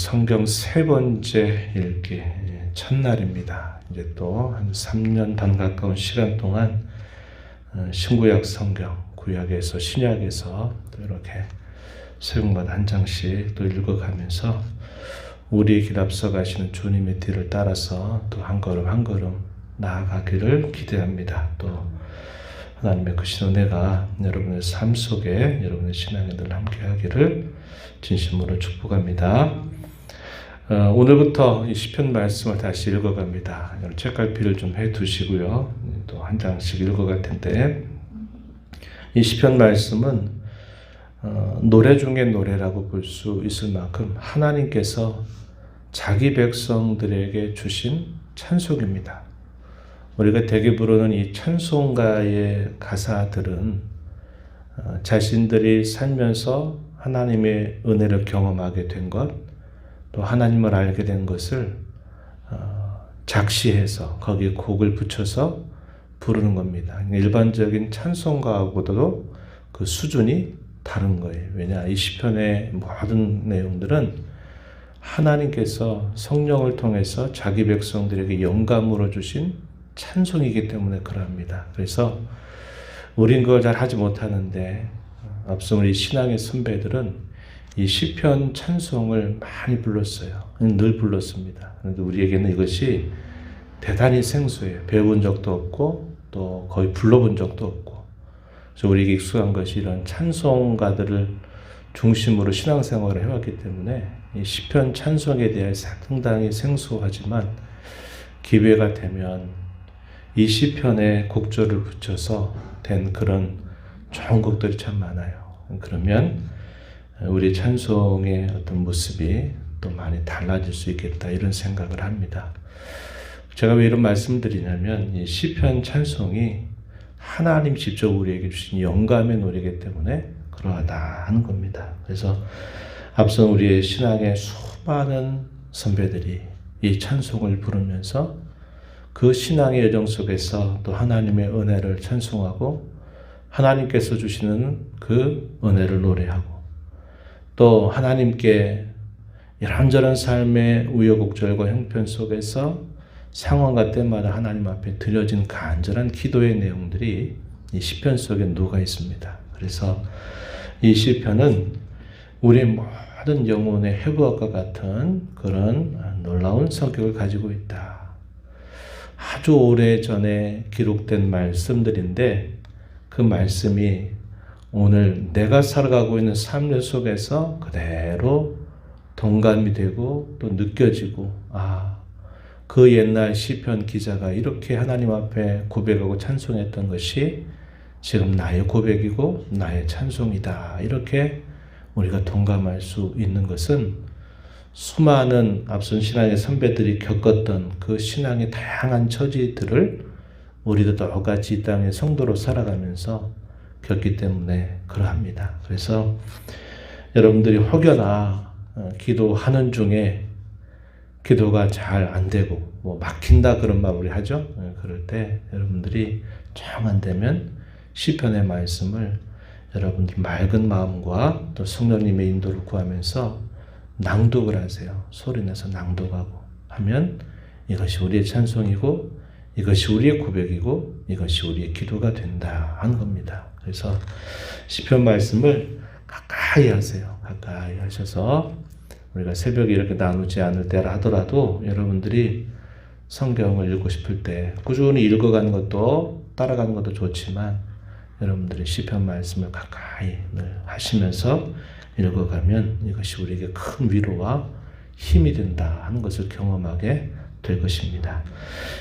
성경 세 번째 읽기 첫날입니다. 이제 또 한 3년 반 가까운 시간 동안 신구약 성경, 구약에서 신약에서 또 이렇게 새벽마다 한 장씩 또 읽어가면서 우리의 길 앞서 가시는 주님의 뒤를 따라서 또 한 걸음 한 걸음 나아가기를 기대합니다. 또 하나님의 크신 은혜가 여러분의 삶 속에 여러분의 신앙에 늘 함께하기를 진심으로 축복합니다. 오늘부터 이 시편 말씀을 다시 읽어갑니다. 책갈피를 좀 해두시고요. 또 한 장씩 읽어갈 텐데 이 시편 말씀은 노래 중에 노래라고 볼 수 있을 만큼 하나님께서 자기 백성들에게 주신 찬송입니다. 우리가 대개 부르는 이 찬송가의 가사들은 자신들이 살면서 하나님의 은혜를 경험하게 된 것, 또 하나님을 알게 된 것을 작시해서 거기에 곡을 붙여서 부르는 겁니다. 일반적인 찬송가하고도 그 수준이 다른 거예요. 왜냐? 이 시편의 모든 내용들은 하나님께서 성령을 통해서 자기 백성들에게 영감으로 주신 찬송이기 때문에 그러합니다. 그래서 우린 그걸 잘 하지 못하는데 앞서 우리 신앙의 선배들은 이 시편 찬송을 많이 불렀어요. 늘 불렀습니다. 그런데 우리에게는 이것이 대단히 생소해요. 배워본 적도 없고 또 거의 불러본 적도 없고. 그래서 우리에게 익숙한 것이 이런 찬송가들을 중심으로 신앙생활을 해왔기 때문에 이 시편 찬송에 대해 상당히 생소하지만 기회가 되면 이 시편에 곡조를 붙여서 된 그런 좋은 곡들이 참 많아요. 그러면 우리 찬송의 어떤 모습이 또 많이 달라질 수 있겠다 이런 생각을 합니다. 제가 왜 이런 말씀을 드리냐면 이 시편 찬송이 하나님 직접 우리에게 주신 영감의 노래이기 때문에 그러하다 하는 겁니다. 그래서 앞서 우리의 신앙의 수많은 선배들이 이 찬송을 부르면서 그 신앙의 여정 속에서 또 하나님의 은혜를 찬송하고 하나님께서 주시는 그 은혜를 노래하고 또 하나님께 이런저런 삶의 우여곡절과 형편 속에서 상황과 때마다 하나님 앞에 드려진 간절한 기도의 내용들이 이 시편 속에 녹아 있습니다. 그래서 이 시편은 우리 모든 영혼의 회복과 같은 그런 놀라운 성격을 가지고 있다. 아주 오래전에 기록된 말씀들인데 그 말씀이 오늘 내가 살아가고 있는 삶 속에서 그대로 동감이 되고 또 느껴지고 그 옛날 시편 기자가 이렇게 하나님 앞에 고백하고 찬송했던 것이 지금 나의 고백이고 나의 찬송이다. 이렇게 우리가 동감할 수 있는 것은 수많은 앞선 신앙의 선배들이 겪었던 그 신앙의 다양한 처지들을 우리도 똑같이 이 땅의 성도로 살아가면서 겪기 때문에 그러합니다. 그래서 여러분들이 혹여나 기도하는 중에 기도가 잘 안 되고 막힌다 그런 말 우리 하죠. 그럴 때 여러분들이 정 안 되면 시편의 말씀을 여러분들 맑은 마음과 또 성령님의 인도를 구하면서 낭독을 하세요. 소리내서 낭독하고 하면 이것이 우리의 찬송이고 이것이 우리의 고백이고 이것이 우리의 기도가 된다 하는 겁니다. 그래서 시편 말씀을 가까이 하세요. 가까이 하셔서 우리가 새벽에 이렇게 나누지 않을 때라 하더라도 여러분들이 성경을 읽고 싶을 때 꾸준히 읽어가는 것도 따라가는 것도 좋지만 여러분들이 시편 말씀을 가까이 하시면서 읽어가면 이것이 우리에게 큰 위로와 힘이 된다 하는 것을 경험하게 될 것입니다.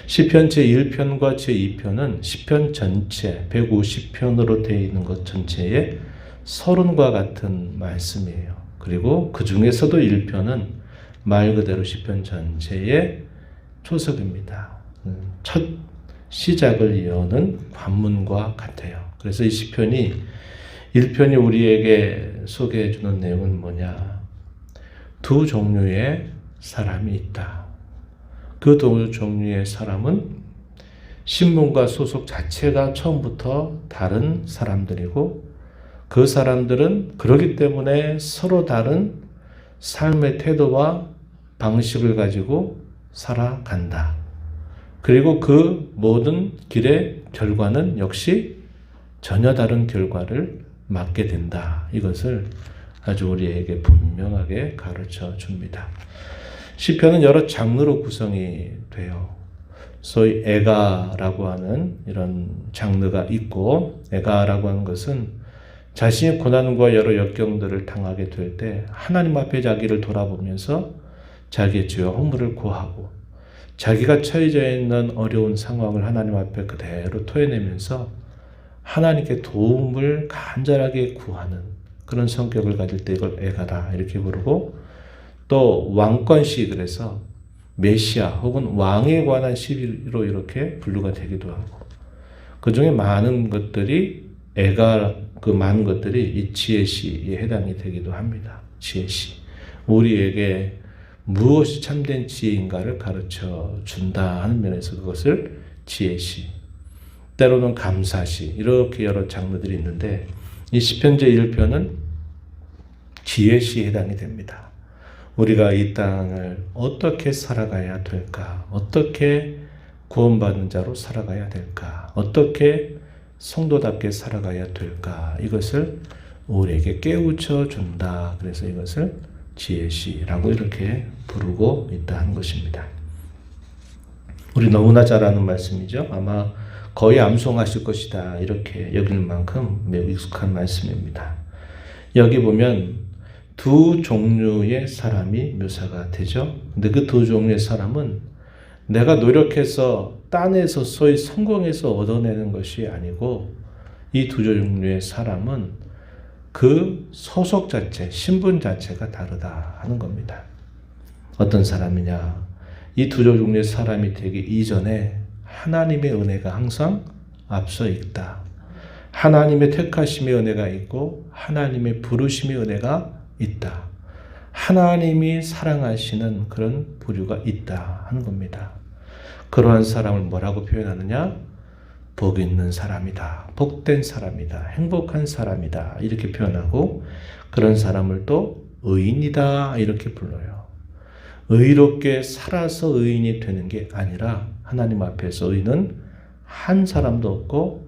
시편 제1편과 제2편은 시편 전체 150편으로 되어 있는 것 전체의 서론과 같은 말씀이에요. 그리고 그 중에서도 1편은 말 그대로 시편 전체의 초석입니다. 첫 시작을 여는 관문과 같아요. 그래서 이 시편이 1편이 우리에게 소개해 주는 내용은 뭐냐? 두 종류의 사람이 있다. 그 두 종류의 사람은 신분과 소속 자체가 처음부터 다른 사람들이고 그 사람들은 그렇기 때문에 서로 다른 삶의 태도와 방식을 가지고 살아간다. 그리고 그 모든 길의 결과는 역시 전혀 다른 결과를 맞게 된다. 이것을 아주 우리에게 분명하게 가르쳐 줍니다. 시편은 여러 장르로 구성이 돼요. 소위 애가라고 하는 이런 장르가 있고, 애가라고 하는 것은 자신의 고난과 여러 역경들을 당하게 될 때 하나님 앞에 자기를 돌아보면서 자기의 죄와 허물을 고하고, 자기가 처해져 있는 어려운 상황을 하나님 앞에 그대로 토해내면서 하나님께 도움을 간절하게 구하는 그런 성격을 가질 때 이걸 애가다 이렇게 부르고, 또 왕권시, 그래서 메시아 혹은 왕에 관한 시로 이렇게 분류가 되기도 하고, 그 중에 많은 것들이 그 많은 것들이 이 지혜시에 해당이 되기도 합니다. 지혜시, 우리에게 무엇이 참된 지혜인가를 가르쳐 준다 하는 면에서 그것을 지혜시, 때로는 감사시, 이렇게 여러 장르들이 있는데 이 시편 제1편은 지혜시에 해당이 됩니다. 우리가 이 땅을 어떻게 살아가야 될까? 어떻게 구원받은 자로 살아가야 될까? 어떻게 성도답게 살아가야 될까? 이것을 우리에게 깨우쳐 준다. 그래서 이것을 지혜시라고 이렇게 부르고 있다는 것입니다. 우리 너무나 잘 아는 말씀이죠. 아마 거의 암송하실 것이다 이렇게 여길 만큼 매우 익숙한 말씀입니다. 여기 보면 두 종류의 사람이 묘사가 되죠. 근데 그 두 종류의 사람은 내가 노력해서 딴에서 소위 성공해서 얻어내는 것이 아니고, 이 두 종류의 사람은 그 소속 자체, 신분 자체가 다르다 하는 겁니다. 어떤 사람이냐? 이 두 종류의 사람이 되기 이전에 하나님의 은혜가 항상 앞서 있다. 하나님의 택하심의 은혜가 있고 하나님의 부르심의 은혜가 있다. 하나님이 사랑하시는 그런 부류가 있다 하는 겁니다. 그러한 사람을 뭐라고 표현하느냐? 복 있는 사람이다. 복된 사람이다. 행복한 사람이다. 이렇게 표현하고, 그런 사람을 또 의인이다 이렇게 불러요. 의롭게 살아서 의인이 되는 게 아니라 하나님 앞에서 의인은 한 사람도 없고,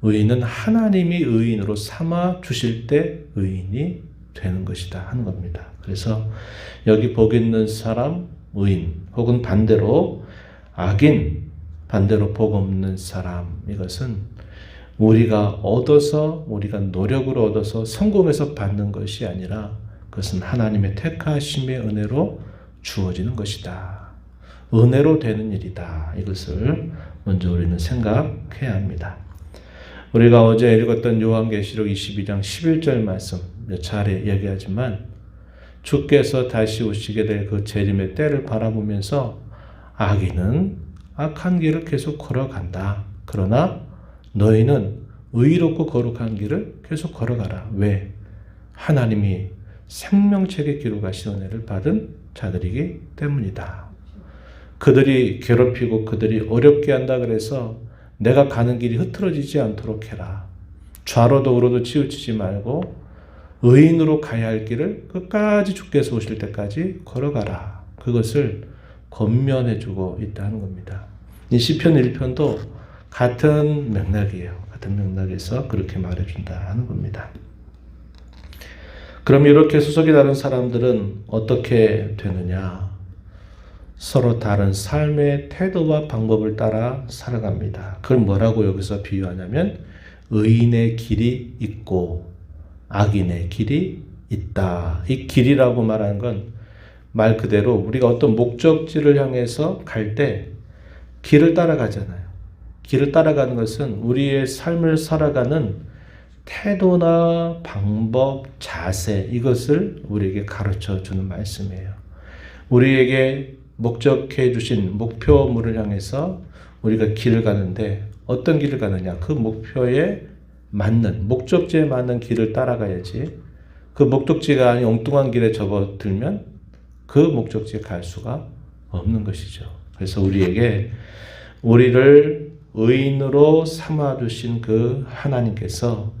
의인은 하나님이 의인으로 삼아 주실 때 의인이 되는 것이다 하는 겁니다. 그래서 여기 복 있는 사람, 의인, 혹은 반대로 악인, 반대로 복 없는 사람, 이것은 우리가 얻어서, 우리가 노력으로 얻어서 성공해서 받는 것이 아니라 그것은 하나님의 택하심의 은혜로 주어지는 것이다. 은혜로 되는 일이다. 이것을 먼저 우리는 생각해야 합니다. 우리가 어제 읽었던 요한계시록 22장 11절 말씀 몇 차례 얘기하지만, 주께서 다시 오시게 될 그 재림의 때를 바라보면서 악인은 악한 길을 계속 걸어간다. 그러나 너희는 의롭고 거룩한 길을 계속 걸어가라. 왜? 하나님이 생명책에 기록하신 은혜를 받은 자들이기 때문이다. 그들이 괴롭히고 그들이 어렵게 한다 그래서 내가 가는 길이 흐트러지지 않도록 해라. 좌로도 우로도 치우치지 말고 의인으로 가야 할 길을 끝까지 주께서 오실 때까지 걸어가라. 그것을 권면해주고 있다는 겁니다. 이 시편 1편도 같은 맥락이에요. 같은 맥락에서 그렇게 말해준다 하는 겁니다. 그럼 이렇게 수석이 다른 사람들은 어떻게 되느냐? 서로 다른 삶의 태도와 방법을 따라 살아갑니다. 그걸 뭐라고 여기서 비유하냐면, 의인의 길이 있고 악인의 길이 있다. 이 길이라고 말하는 건 말 그대로 우리가 어떤 목적지를 향해서 갈 때 길을 따라가잖아요. 길을 따라가는 것은 우리의 삶을 살아가는 태도나 방법, 자세, 이것을 우리에게 가르쳐 주는 말씀이에요. 우리에게 목적해 주신 목표물을 향해서 우리가 길을 가는데 어떤 길을 가느냐? 그 목표에 맞는, 목적지에 맞는 길을 따라가야지, 그 목적지가 아닌 엉뚱한 길에 접어들면 그 목적지에 갈 수가 없는 것이죠. 그래서 우리에게, 우리를 의인으로 삼아주신 그 하나님께서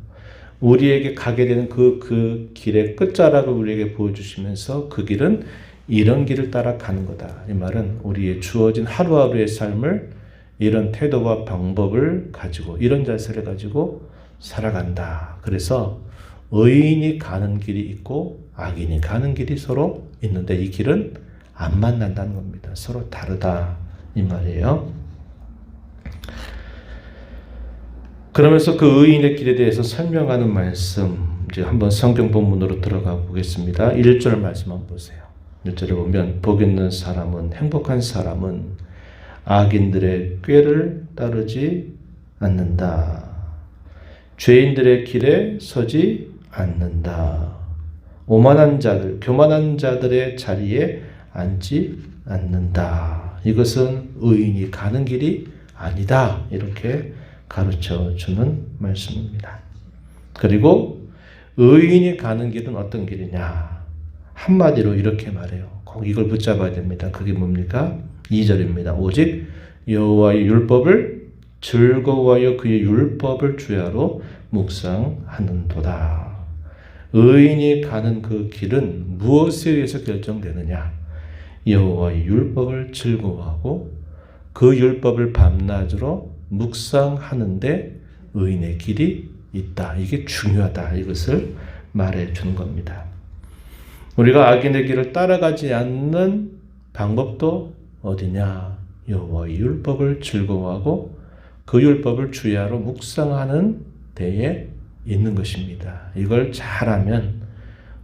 우리에게 가게 되는 그 길의 끝자락을 우리에게 보여주시면서 그 길은 이런 길을 따라 가는 거다. 이 말은 우리의 주어진 하루하루의 삶을 이런 태도와 방법을 가지고 이런 자세를 가지고 살아간다. 그래서 의인이 가는 길이 있고 악인이 가는 길이 서로 있는데 이 길은 안 만난다는 겁니다. 서로 다르다 이 말이에요. 그러면서 그 의인의 길에 대해서 설명하는 말씀 이제 한번 성경 본문으로 들어가 보겠습니다. 1절 말씀 한번 보세요. 1절에 보면 복 있는 사람은 행복한 사람은 악인들의 꾀를 따르지 않는다. 죄인들의 길에 서지 않는다. 오만한 자들, 교만한 자들의 자리에 앉지 않는다. 이것은 의인이 가는 길이 아니다. 이렇게 가르쳐 주는 말씀입니다. 그리고 의인이 가는 길은 어떤 길이냐? 한마디로 이렇게 말해요. 꼭 이걸 붙잡아야 됩니다. 그게 뭡니까? 2절입니다. 오직 여호와의 율법을 즐거워하여 그의 율법을 주야로 묵상하는도다. 의인이 가는 그 길은 무엇에 의해서 결정되느냐? 여호와의 율법을 즐거워하고 그 율법을 밤낮으로 묵상하는데 의인의 길이 있다. 이게 중요하다. 이것을 말해 주는 겁니다. 우리가 악인의 길을 따라가지 않는 방법도 어디냐? 여호와의 율법을 즐거워하고 그 율법을 주야로 묵상하는 데에 있는 것입니다. 이걸 잘하면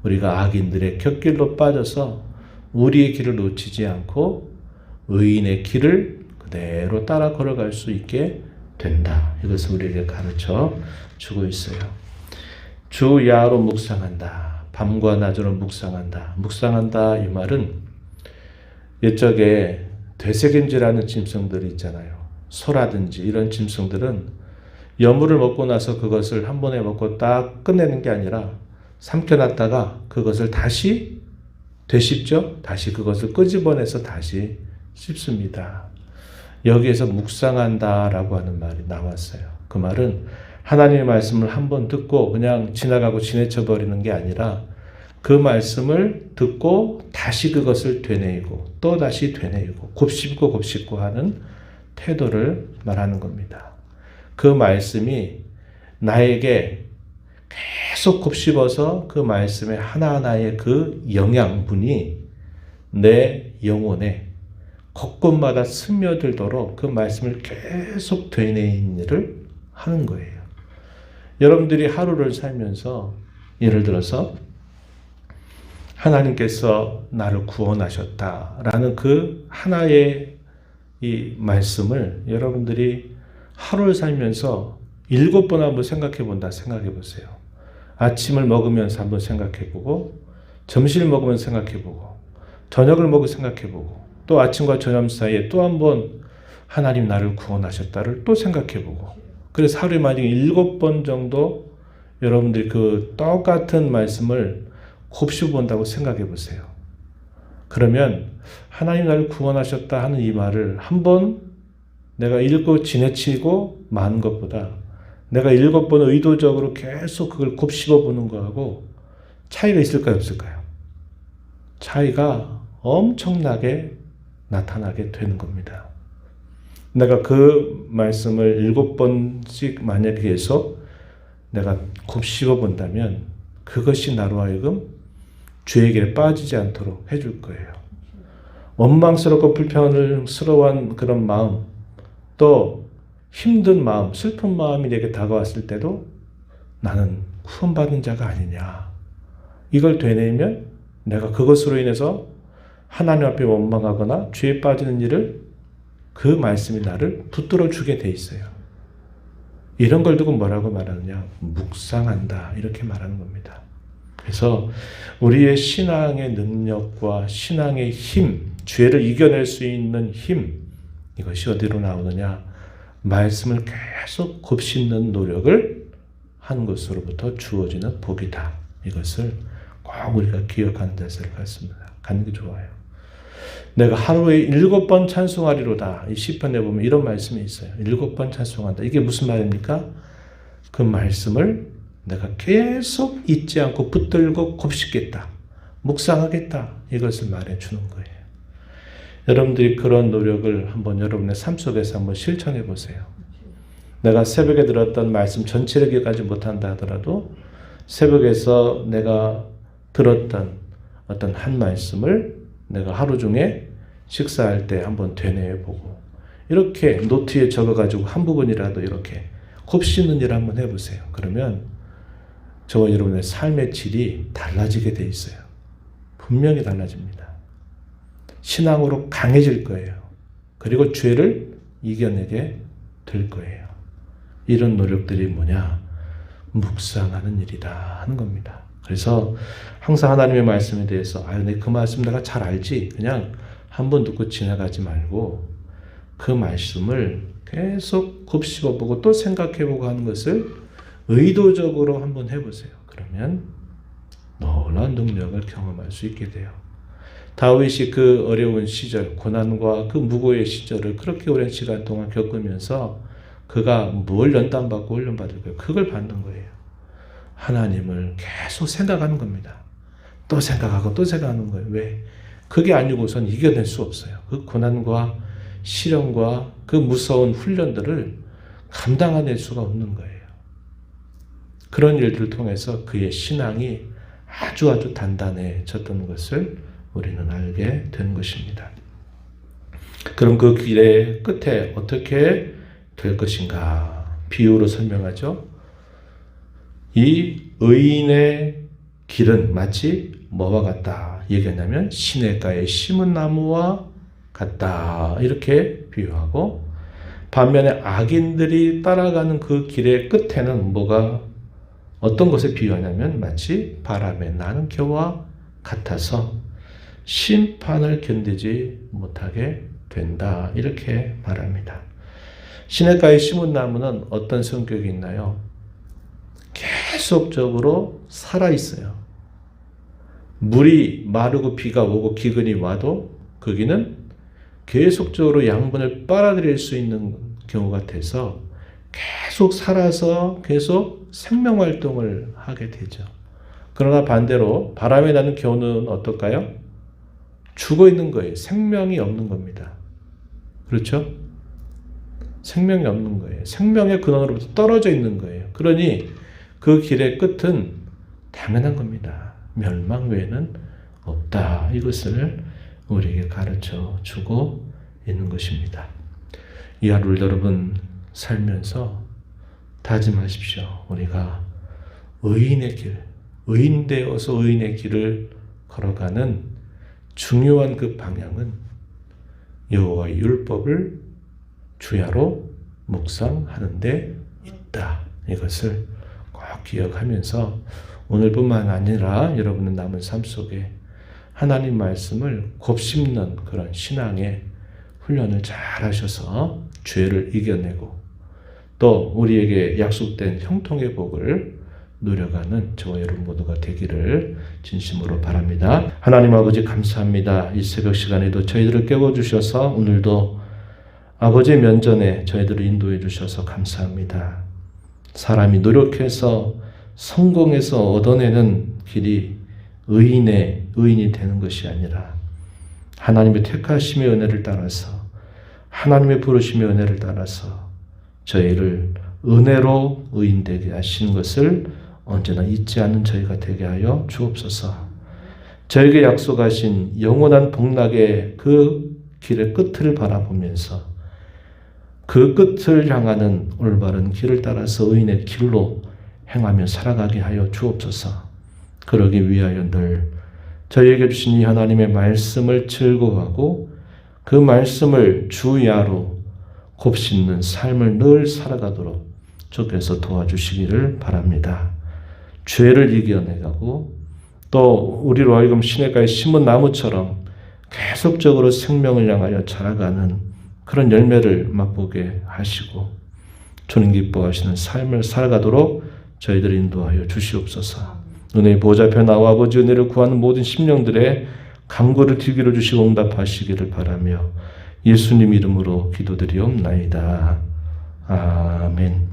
우리가 악인들의 곁길로 빠져서 우리의 길을 놓치지 않고 의인의 길을 그대로 따라 걸어갈 수 있게 된다. 이것을 우리에게 가르쳐 주고 있어요. 주야로 묵상한다. 밤과 낮으로 묵상한다. 묵상한다 이 말은 옛적에 되새김질하는 짐승들이 있잖아요. 소라든지 이런 짐승들은 여물을 먹고 나서 그것을 한 번에 먹고 딱 끝내는 게 아니라 삼켜놨다가 그것을 다시 되씹죠. 다시 그것을 끄집어내서 다시 씹습니다. 여기에서 묵상한다라고 하는 말이 나왔어요. 그 말은 하나님의 말씀을 한 번 듣고 그냥 지나가고 지내쳐버리는 게 아니라 그 말씀을 듣고 다시 그것을 되뇌이고 또 다시 되뇌이고 곱씹고 곱씹고 하는 태도를 말하는 겁니다. 그 말씀이 나에게 계속 곱씹어서 그 말씀의 하나하나의 그 영양분이 내 영혼에 곳곳마다 스며들도록 그 말씀을 계속 되뇌이는 일을 하는 거예요. 여러분들이 하루를 살면서 예를 들어서 하나님께서 나를 구원하셨다라는 그 하나의 이 말씀을 여러분들이 하루를 살면서 7번 한번 생각해 본다 생각해 보세요. 아침을 먹으면서 한번 생각해 보고 점심을 먹으면서 생각해 보고 저녁을 먹으며 생각해 보고 또 아침과 저녁 사이에 또 한번 하나님 나를 구원하셨다를 또 생각해 보고 그래서 하루에 만약에 7번 정도 여러분들이 그 똑같은 말씀을 곱씹어 본다고 생각해 보세요. 그러면 하나님 나를 구원하셨다 하는 이 말을 한번 내가 읽고 지나치고 마는 것보다 내가 7번 의도적으로 계속 그걸 곱씹어 보는 거하고 차이가 있을까요? 없을까요? 차이가 엄청나게 나타나게 되는 겁니다. 내가 그 말씀을 7번씩 만약에 해서 내가 곱씹어 본다면 그것이 나로 하여금 죄의 길에 빠지지 않도록 해줄 거예요. 원망스럽고 불평스러운 그런 마음, 또 힘든 마음, 슬픈 마음이 내게 다가왔을 때도 나는 구원받은 자가 아니냐. 이걸 되뇌면 내가 그것으로 인해서 하나님 앞에 원망하거나 죄에 빠지는 일을 그 말씀이 나를 붙들어 주게 돼 있어요. 이런 걸 두고 뭐라고 말하느냐? 묵상한다. 이렇게 말하는 겁니다. 그래서 우리의 신앙의 능력과 신앙의 힘, 죄를 이겨낼 수 있는 힘, 이것이 어디로 나오느냐? 말씀을 계속 곱씹는 노력을 하는 것으로부터 주어지는 복이다. 이것을 꼭 우리가 기억하는 데서 갖는 게 좋아요. 내가 하루에 7번 찬송하리로다. 이 시편에 보면 이런 말씀이 있어요. 7번 찬송한다. 이게 무슨 말입니까? 그 말씀을 내가 계속 잊지 않고 붙들고 곱씹겠다. 묵상하겠다. 이것을 말해주는 거예요. 여러분들이 그런 노력을 한번 여러분의 삶 속에서 한번 실천해 보세요. 내가 새벽에 들었던 말씀 전체를 기억하지 못한다 하더라도 새벽에서 내가 들었던 어떤 한 말씀을 내가 하루 중에 식사할 때 한번 되뇌어 보고 이렇게 노트에 적어가지고 한 부분이라도 이렇게 곱씹는 일 한번 해보세요. 그러면 저와 여러분의 삶의 질이 달라지게 돼 있어요. 분명히 달라집니다. 신앙으로 강해질 거예요. 그리고 죄를 이겨내게 될 거예요. 이런 노력들이 뭐냐? 묵상하는 일이다 하는 겁니다. 그래서 항상 하나님의 말씀에 대해서 그 말씀 내가 잘 알지? 그냥 한번 듣고 지나가지 말고 그 말씀을 계속 곱씹어보고 또 생각해보고 하는 것을 의도적으로 한번 해보세요. 그러면 놀라운 능력을 경험할 수 있게 돼요. 다윗이 그 어려운 시절, 고난과 그 무고의 시절을 그렇게 오랜 시간 동안 겪으면서 그가 뭘 연단받고 훈련받을까요? 그걸 받는 거예요. 하나님을 계속 생각하는 겁니다. 또 생각하고 또 생각하는 거예요. 왜? 그게 아니고선 이겨낼 수 없어요. 그 고난과 시련과 그 무서운 훈련들을 감당해낼 수가 없는 거예요. 그런 일들을 통해서 그의 신앙이 아주 단단해졌던 것을 우리는 알게 된 것입니다. 그럼 그 길의 끝에 어떻게 될 것인가? 비유로 설명하죠. 이 의인의 길은 마치 뭐와 같다 얘기하냐면 시냇가에 심은 나무와 같다 이렇게 비유하고, 반면에 악인들이 따라가는 그 길의 끝에는 뭐가 어떤 것에 비유하냐면 마치 바람에 나는 겨와 같아서 심판을 견디지 못하게 된다 이렇게 말합니다. 시냇가에 심은 나무는 어떤 성격이 있나요? 계속적으로 살아있어요. 물이 마르고 비가 오고 기근이 와도 거기는 계속적으로 양분을 빨아들일 수 있는 경우가 돼서 계속 살아서 계속 생명활동을 하게 되죠. 그러나 반대로 바람에 나는 겨우는 어떨까요? 죽어 있는 거예요. 생명이 없는 겁니다. 그렇죠? 생명이 없는 거예요. 생명의 근원으로부터 떨어져 있는 거예요. 그러니 그 길의 끝은 당연한 겁니다. 멸망 외에는 없다. 이것을 우리에게 가르쳐 주고 있는 것입니다. 이 하루를 여러분 살면서 다짐하십시오. 우리가 의인의 길, 의인 되어서 의인의 길을 걸어가는 중요한 그 방향은 여호와의 율법을 주야로 묵상하는 데 있다. 이것을 꼭 기억하면서 오늘뿐만 아니라 여러분의 남은 삶 속에 하나님 말씀을 곱씹는 그런 신앙의 훈련을 잘 하셔서 죄를 이겨내고 또 우리에게 약속된 형통의 복을 누려가는 저와 여러분 모두가 되기를 진심으로 바랍니다. 하나님 아버지 감사합니다. 이 새벽 시간에도 저희들을 깨워주셔서 오늘도 아버지의 면전에 저희들을 인도해 주셔서 감사합니다. 사람이 노력해서 성공해서 얻어내는 길이 의인이 되는 것이 아니라 하나님의 택하심의 은혜를 따라서 하나님의 부르심의 은혜를 따라서 저희를 은혜로 의인 되게 하신 것을 언제나 잊지 않는 저희가 되게 하여 주옵소서. 저에게 약속하신 영원한 복락의 그 길의 끝을 바라보면서 그 끝을 향하는 올바른 길을 따라서 의인의 길로 행하며 살아가게 하여 주옵소서. 그러기 위하여 늘 저희에게 주신 이 하나님의 말씀을 즐거워하고 그 말씀을 주야로 곱씹는 삶을 늘 살아가도록 주께서 도와주시기를 바랍니다. 죄를 이겨내가고 또 우리로 하여금 시냇가에 심은 나무처럼 계속적으로 생명을 향하여 자라가는 그런 열매를 맛보게 하시고 주님 기뻐하시는 삶을 살아가도록 저희들을 인도하여 주시옵소서. 은혜의 보좌 앞에 나와 아버지 은혜를 구하는 모든 심령들의 간구를 뒤기로 주시고 응답하시기를 바라며 예수님 이름으로 기도드리옵나이다. 아멘.